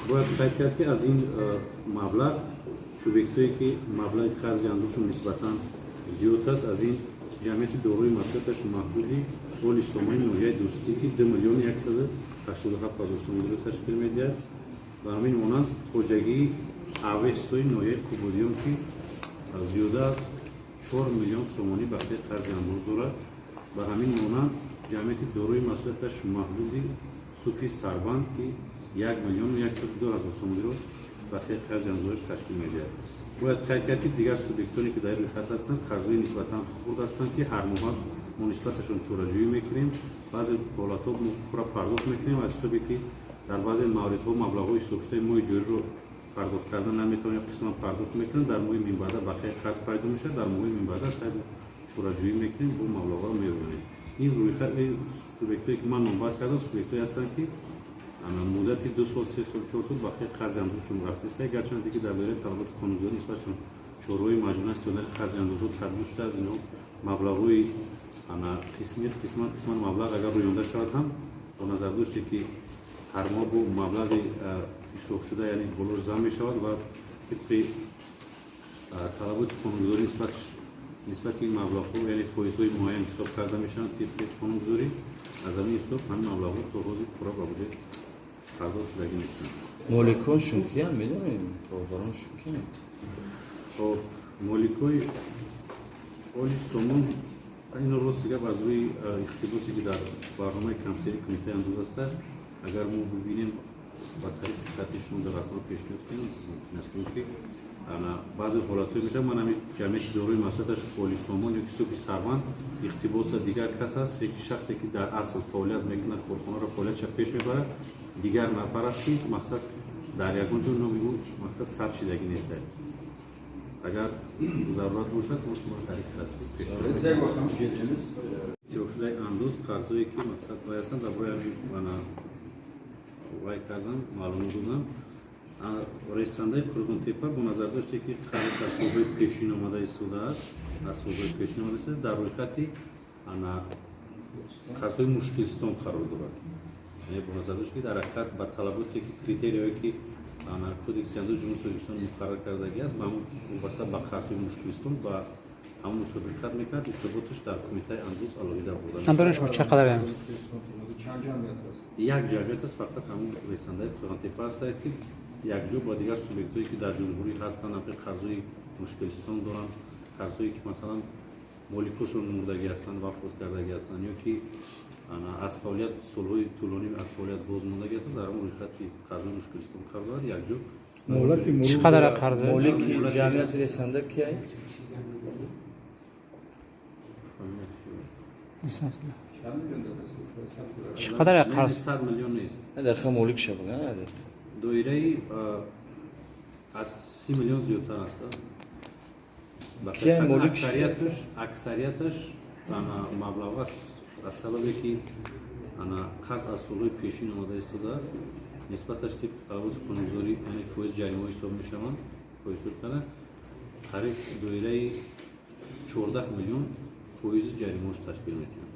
باید قید کرد که از این مبلغ سوبیکتایی که مبلغ قرض اندوزشون نسبتاً زیاد است از این جمعیت داروی مسئولیتش محدودی اولی سومای نوعی دوستی که 2,187,000 سوم رو تشکیل می‌دهد و همین مانند خوجگی اوستوی نوعی کوبودیون که زیاده از 4 میلیون سومانی بخیر قرض اندوز دارد و همین مانند جمعیت داروی مسئولیتش محدودی سوفی سربند که 1,102,000 سوم رو بخیر قرض اندوزش تشکیل می‌دهد. باید قید کرد که دیگر سوبیکتانی که در این خط هستند قرض‌های نسبتاً خرد هستند که هر ماه ما نسبتشون چوره‌جویی می‌کنیم بعضی حالت‌ها پورا پرداخت می‌کنیم از صبحی که در بعضی موردها مبلغ‌های سوخته ماه جوری رو پرداخت کردن نمی‌تونیم قسمت پرداخت می‌کنیم در ماه بعد بقیه قرض پیدا میشه در ماه بعد قید چوره‌جویی می‌کنیم با مبلغ‌ها رو می‌بینیم این روی خط سوبیکتایی که من نامبر کردم سوبیکتایی هستند که مدتی 2 سال 3 سال 4 سال بخیر قرض اندوزشون رفته است گرچند که در دوره طلبات قانونگذاری نسبتشون شورای مجموعه استادار قرض اندوزها تبدیل شده از اینها مبلغ‌های قسمت مبلغ اگر رویونده شود هم با نظر داشت که هر ماه با مبلغ سوخت شده یعنی بلوش زم می شود و طبق طلبات قانونگذاری نسبت این مبلغ‌ها یعنی فایزهای معین حساب کرده میشن طبق قانونگذاری از همین حساب همین مبلغ‌ها تا روز پورا با بودجه پرداخت شدگی نیستند. مالکانشون کیان میدونید؟ بازارشون کیان؟ خب مالکای اولی سومون این روز دیگه از روی اقتباسی که در برنامه کمتری کمیته اندوز است اگر ما ببینیم با طریق خطیشون در رسانه پیشنهاد کنیم نسبت که بعضی حالت‌های میشه من همین جمعیت داروی مسئولیتش اولی سومون یا سوپی سروان اقتباس دیگر کس است یک شخصی که در اصل فعالیت میکنه کارخانه را فعالیتش پیش میبره دیگر نفر است که مقصد در یگان جور نمیگو مقصد ثبت شدگی نیست اگر ضرورت باشد ما شما طریق خط پیشنهاد شده اندوز قرضایی که مقصد باید هستند در برای من وای کردم معلوم بودم رئیسنده قرغون تپه با نظر داشته که قرض در صوبه پیشین آمده ایستاده است در صوبه پیشین آمده است در روی خطی قرضهای مشکلستان قرار دارد یعنی با نظر داشته که در حقیقت با طلبات کریتریایی که کودکس اندوز جمهوری تاجیکستان مقرر کردگی است با همون وابسته به قرضهای مشکلستان و همون مطابقت میکرد ثباتش در کمیته اندوز علاوه بودن. اندازش چقدر است؟ یک جمعیت است فقط همون رئیسنده قرغون تپه است که یک جو با دیگر سوبیکتایی که در جمهوری هستند هم قرضای مشکلستان دارند قرضایی که مثلا مالکشون مردگی هستند وفات کردگی هستند یا که از فعالیت سالهای طولانی از فعالیت باز ماندگی هستند در اون خطی قرضای مشکلستان قرار دارد یک جو چقدر قرض مالک جمعیت رسنده کیه؟ چقدر قرض 100 میلیون نیست در مالک شبه نه دایره از 30 میلیون زیادتر است کیه مالک اکثریتش مبلغ است از سببی که قرض از سالهای پیشین آمده ایستاده است نسبتش طبق طلبات قانونگذاری یعنی فایز جریمه حساب میشوند فایز کنه قریب دایره 14 میلیون فایز جریمه‌اش تشکیل می‌کنه